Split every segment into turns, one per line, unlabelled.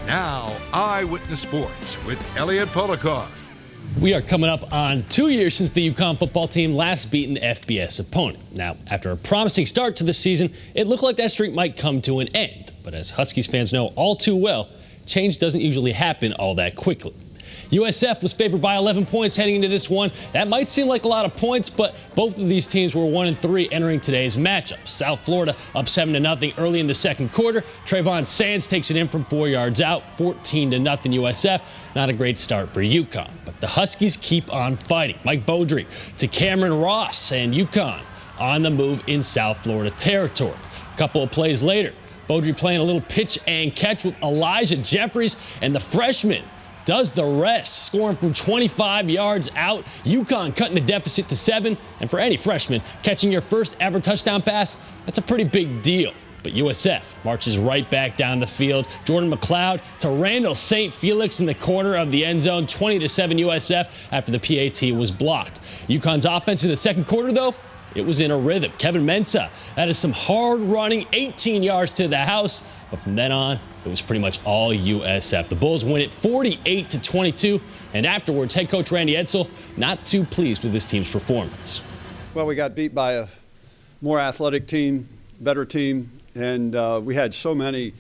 Now, Eyewitness Sports with Elliot Polikoff.
We are coming up on 2 years since the UConn football team last beat an FBS opponent. Now, after a promising start to the season, it looked like that streak might come to an end. But as Huskies fans know all too well, change doesn't usually happen all that quickly. USF was favored by 11 points heading into this one. That might seem like a lot of points, but both of these teams were 1-3 entering today's matchup. South Florida up 7-0 early in the second quarter. Trayvon Sands takes it in from 4 yards out, 14-0 USF. Not a great start for UConn, but the Huskies keep on fighting. Mike Beaudry to Cameron Ross, and UConn on the move in South Florida territory. A couple of plays later, Beaudry playing a little pitch and catch with Elijah Jeffries, and the freshman does the rest, scoring from 25 yards out. UConn cutting the deficit to 7, and for any freshman, catching your first ever touchdown pass, that's a pretty big deal. But USF marches right back down the field. Jordan McLeod to Randall St. Felix in the corner of the end zone, 20-7 USF after the PAT was blocked. UConn's offense in the second quarter, though, it was in a rhythm. Kevin Mensah, that is some hard running, 18 yards to the house. But from then on, it was pretty much all USF. The Bulls win it 48-22. And afterwards, head coach Randy Edsall not too pleased with his team's performance.
Well, we got beat by a more athletic team, better team, and we had so many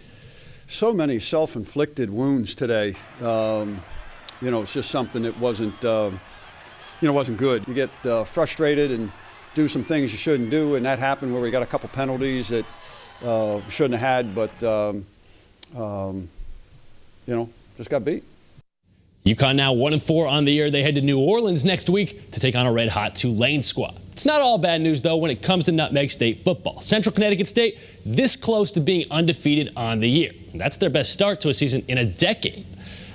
self-inflicted wounds today. It's just something that wasn't good. You get frustrated and do some things you shouldn't do, and that happened where we got a couple penalties that shouldn't have had, but just got beat.
UConn now 1-4 on the year. They head to New Orleans next week to take on a red-hot Tulane squad. It's not all bad news, though, when it comes to Nutmeg State football. Central Connecticut State this close to being undefeated on the year. And that's their best start to a season in a decade.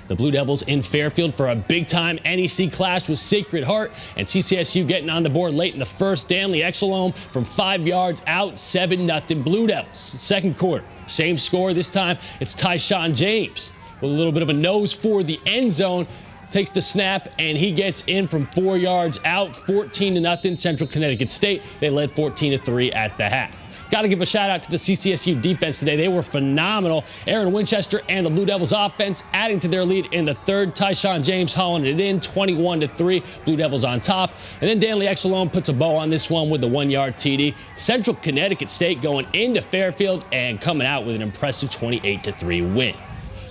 The Blue Devils in Fairfield for a big-time NEC clash with Sacred Heart, and CCSU getting on the board late in the first. Stanley Exelome from 5 yards out, 7-0 Blue Devils. Second quarter, same score. This time it's Tyshawn James with a little bit of a nose for the end zone. Takes the snap, and he gets in from 4 yards out, 14-0 Central Connecticut State. They led 14-3 at the half. Got to give a shout out to the CCSU defense today. They were phenomenal. Aaron Winchester and the Blue Devils offense adding to their lead in the third. Tyshawn James hauling it in, 21-3. Blue Devils on top. And then Stanley Exelome puts a bow on this one with the 1-yard TD. Central Connecticut State going into Fairfield and coming out with an impressive 28-3 win.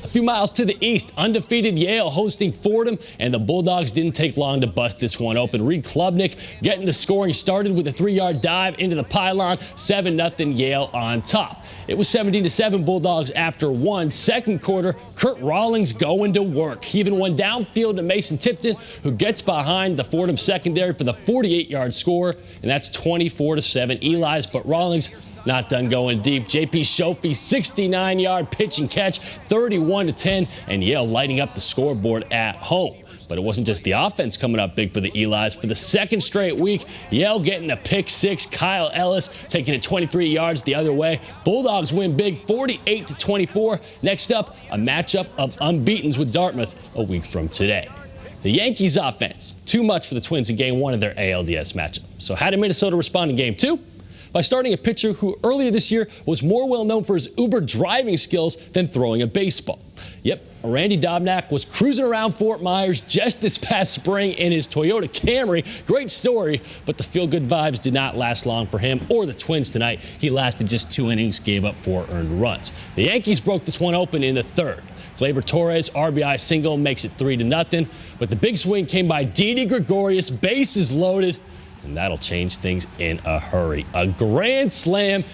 A few miles to the east, undefeated Yale hosting Fordham, and the Bulldogs didn't take long to bust this one open. Reed Klubnik getting the scoring started with a 3-yard dive into the pylon, 7-0 Yale on top. It was 17-7 Bulldogs after one. Second quarter, Kurt Rawlings going to work. He even went downfield to Mason Tipton, who gets behind the Fordham secondary for the 48-yard score, and that's 24-7 Eli's, but Rawlings not done going deep. JP Shofi, 69-yard pitch and catch, 31-10, and Yale lighting up the scoreboard at home. But it wasn't just the offense coming up big for the Eli's. For the second straight week, Yale getting the pick six. Kyle Ellis taking it 23 yards the other way. Bulldogs win big, 48-24. Next up, a matchup of unbeatens with Dartmouth a week from today. The Yankees offense, too much for the Twins in game one of their ALDS matchup. So how did Minnesota respond in game two? By starting a pitcher who earlier this year was more well known for his uber driving skills than throwing a baseball. Yep, Randy Dobnak was cruising around Fort Myers just this past spring in his Toyota Camry. Great story, but the feel-good vibes did not last long for him or the Twins tonight. He lasted just 2 innings, gave up 4 earned runs. The Yankees broke this one open in the third. Gleyber Torres' RBI single makes it 3-0, but the big swing came by Didi Gregorius, bases loaded, and that'll change things in a hurry. A grand slam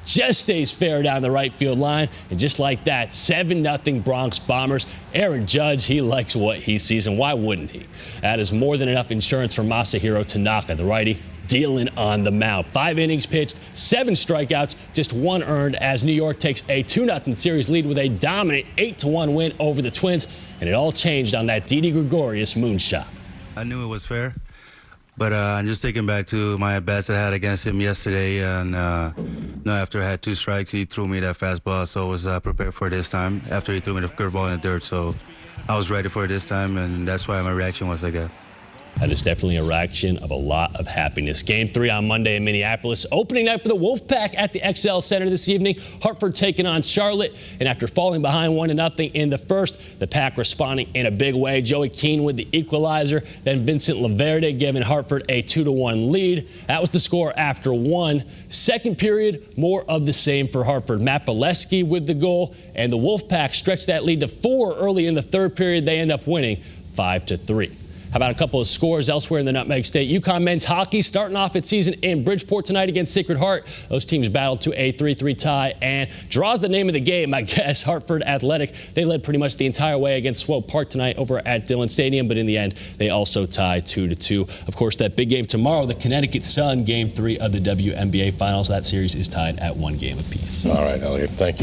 just stays fair down the right field line, and just like that, 7-0 Bronx Bombers. Aaron Judge, he likes what he sees, and why wouldn't he? That is more than enough insurance for Masahiro Tanaka, the righty, dealing on the mound. 5 innings pitched, 7 strikeouts, just 1 earned as New York takes a 2-0 series lead with a dominant 8-1 win over the Twins, and it all changed on that Didi Gregorius moonshot.
I knew it was fair. But I'm just thinking back to my at-bats that I had against him yesterday, and after I had 2 strikes, he threw me that fastball, so I was prepared for this time after he threw me the curveball in the dirt. So I was ready for it this time, and that's why my reaction was like that.
That is definitely a reaction of a lot of happiness. Game 3 on Monday in Minneapolis. Opening night for the Wolfpack at the XL Center this evening. Hartford taking on Charlotte. And after falling behind 1-0 in the first, the Pack responding in a big way. Joey Keane with the equalizer. Then Vincent Laverde giving Hartford a 2-1 lead. That was the score after 1. Second period, more of the same for Hartford. Matt Bolesky with the goal. And the Wolfpack stretched that lead to 4 early in the third period. They end up winning 5-3. How about a couple of scores elsewhere in the Nutmeg State? UConn men's hockey starting off its season in Bridgeport tonight against Sacred Heart. Those teams battled to a 3-3 tie, and draws the name of the game, I guess. Hartford Athletic, they led pretty much the entire way against Swope Park tonight over at Dillon Stadium, but in the end, they also tied 2-2. Of course, that big game tomorrow, the Connecticut Sun, Game 3 of the WNBA Finals. That series is tied at 1 game apiece.
All right, Elliot, thank you.